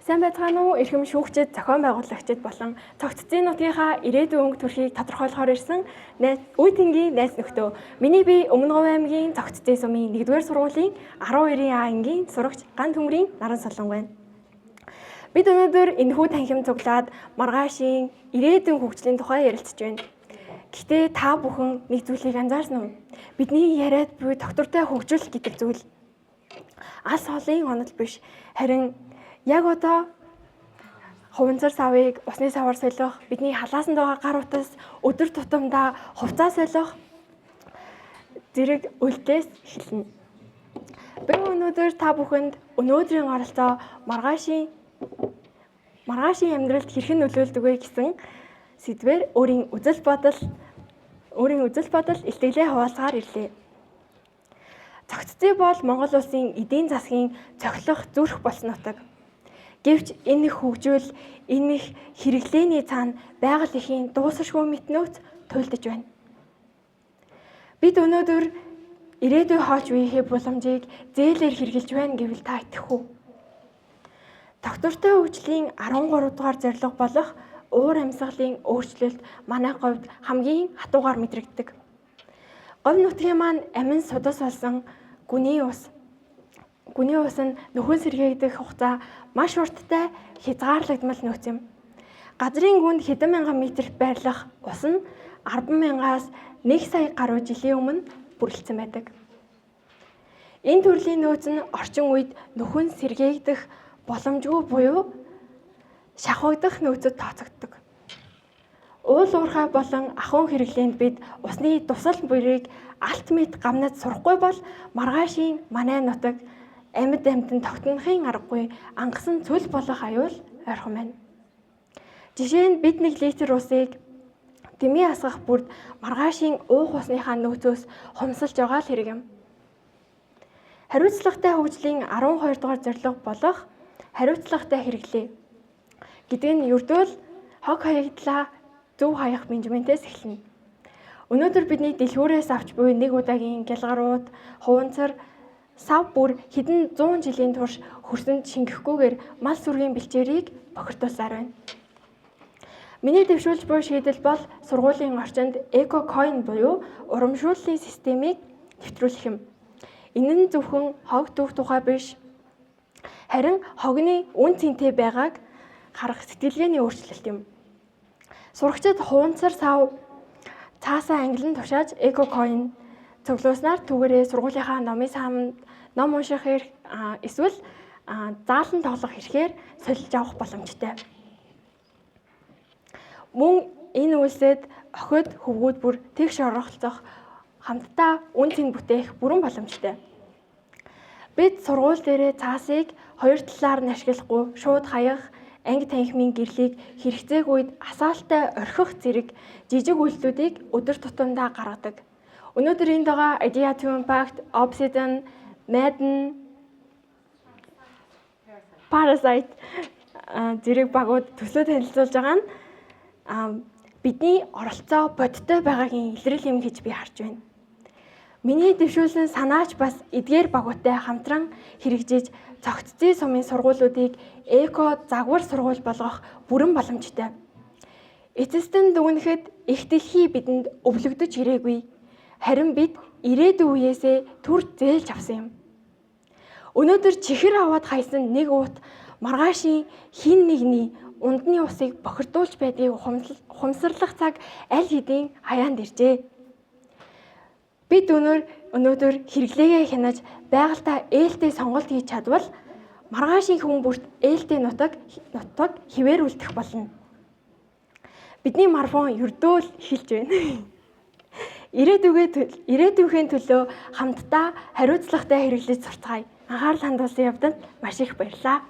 Сайн байцгаана уу? Эрхэм шүүгчид, зохион байгуулагчид болон цогццын нутгийнхаа ирээдүйн өнгө төрхийг тодорхойлохоор ирсэн үе тэнгийн найз нөхдөө. Миний бие Өмнөговь аймгийн цогццын сумын 1-р сургуулийн 12-ийн А ангийн сурагч Ган Төмрийн Наран Солон байна. Бид өнөөдөр энэхүү танхим цуглаад маргаашийн ирээдүйн хөгжлийн тухай ярилцж байна. Гэхдээ та бүхэн нэг зүйлийг анзаарсан уу? Бидний яриад буй доктортой хөгжил гэдэг зүйл алс холын онол биш, харин яг одоо хуванцар савыг усны саваар солих, бидний халаасанд байгаа гар утас өдөр тутамдаа хувцас солих зэрэг үйлдэлээс эхэлнэ. Би өнөөдөр та бүхэнд өнөөдрийн оролцоо маргаашийн амьдралд хэрхэн нөлөөлдөг вэ гэсэн сэдвээр өөрийн үзэл бодол, илтгэлээ хуваалцахаар ирлээ. Цогццын бол Монгол улсын эдийн засгийн цохилох зүрх болсон нутаг. Гэвч энэ их хөгжил, энэ их хэрэглээний цаана байгаль эхийн дуусашгүй мэтнөөц туйлдж байна. Бид өнөөдөр ирээдүйн хооч үеийнхээ боломжийг зээлээр хэрэгжилж байна гэвэл та итгэх үү? Доктортой хөгжлийн 13 дугаар зорилго болох уур амьсгалын өөрчлөлт манай говьд хамгийн хатуугаар мэдрэгддэг. Говь нутгийн маань амин судас болсон гүний ус нь нөхөн сэргээгдэх хугацаа маш урттай хязгаарлагдмал нөөц юм. Газрын гүнд хэдэн мянган метр байрлах ус нь 10,000-аас 1 сая гаруй жилийн өмнө бүрлдсэн байдаг. Энэ төрлийн нөөц нь орчин үед нөхөн сэргээгдэх боломжгүй буюу шахагдах нөөцөд тооцогддог. Уул уурхай болон ахуйн хэрэглээнд бид усны дусал бүрийг алт мэт гамнаж сурахгүй бол маргаашийн манай нутаг амьд амьтан тогтнохын аргагүй ангасан цөл болох аюул ойрхон байна. Жишээ нь бид 1 литр усыг дэмий асгах бүрд маргаашийн уух усныхаа нөөцөөс хумсалж байгаа л хэрэг юм. Хариуцлагатай хөгжлийн 12 дугаар зорилго болох хариуцлагатай хэрэглээ гэдэг нь ердөө л хог хаягдлаа зөв хаях менежментээс эхэлнэ. Өнөөдөр бидний дэлгүүрээс авч буй нэг удаагийн гялгарууд, хуванцар, сав бүр хэдэн 100 жилийн турш хөрсөнд шингэхгүйгээр мал сүргийн бэлчээрийг бохирдуулсаар байна. Миний дэвшүүлж буй шийдэл бол сургуулийн орчинд эко-койн буюу урамшууллын системийг нэвтрүүлэх юм. Энэ нь зөвхөн хог түүх тухай биш, харин хогны үн цэнтэй байгааг харах сэтгэлгээний өөрчлөлт юм. Сурагчид хуванцар сав цаасаа ангилан тушааж эко-койн цуглууснаар түүгээрээ сургуулийнхаа номын саамд ном унших эсвэл заалан тоглох хэрэгээр солилж авах боломжтой. Мөн энэ үйлсэд охид хөвгүүд бүр тэгш оролцох, хамтдаа үн цэн бүтээх бүрэн боломжтой. Бид сургууль дээрээ цаасыг хоёр талаар нь ашиглахгүй шууд хаях, анги танхимын гэрлийг хэрэгцээг үед асаалттай орхих зэрэг жижиг үйлдэлүүдийг өдөр тутамдаа гаргадаг. Өнөөдөр энд байгаа Idea to Impact, Obsidian, Madden, Parasite зэрэг багууд төсөө танилцуулж байгаа нь бидний оролцоо бодиттой байгаагийн илрэл юм гэж би харж байна. Миний дэвшүүлсэн санаач бас эдгээр багуудтай хамтран хэрэгжиж цогццын сумын сургуулиудыг эко загвар сургууль болгох бүрэн боломжтой. Эцэстэн дүгнэхэд их дэлхий бидэнд өвлөгдөж ирээгүй. Харин бид ирээдүйн үеэсээ түр зээлж авсан юм. Өнөөдөр чихэр аваад хайсан нэг уут маргаашийн хин нэгний ундны усыг бохирдуулж байдгийг ухамсарлах цаг аль хэдийн хаяанд иржээ. Бид өнөөдөр хэрэглээгээ хянаж байгальтаа ээлтэй сонголт хийж чадвал маргаашийн хүн бүрт ээлтэй нутаг хിവэр үлдэх болно. Бидний марафон ердөө л эхэлж байна. Ирээдүйн төлөө хамтдаа хариуцлагатай хэрэглэж сурцгаая. Анхаарал хандуулсан явданд маш их баярлалаа.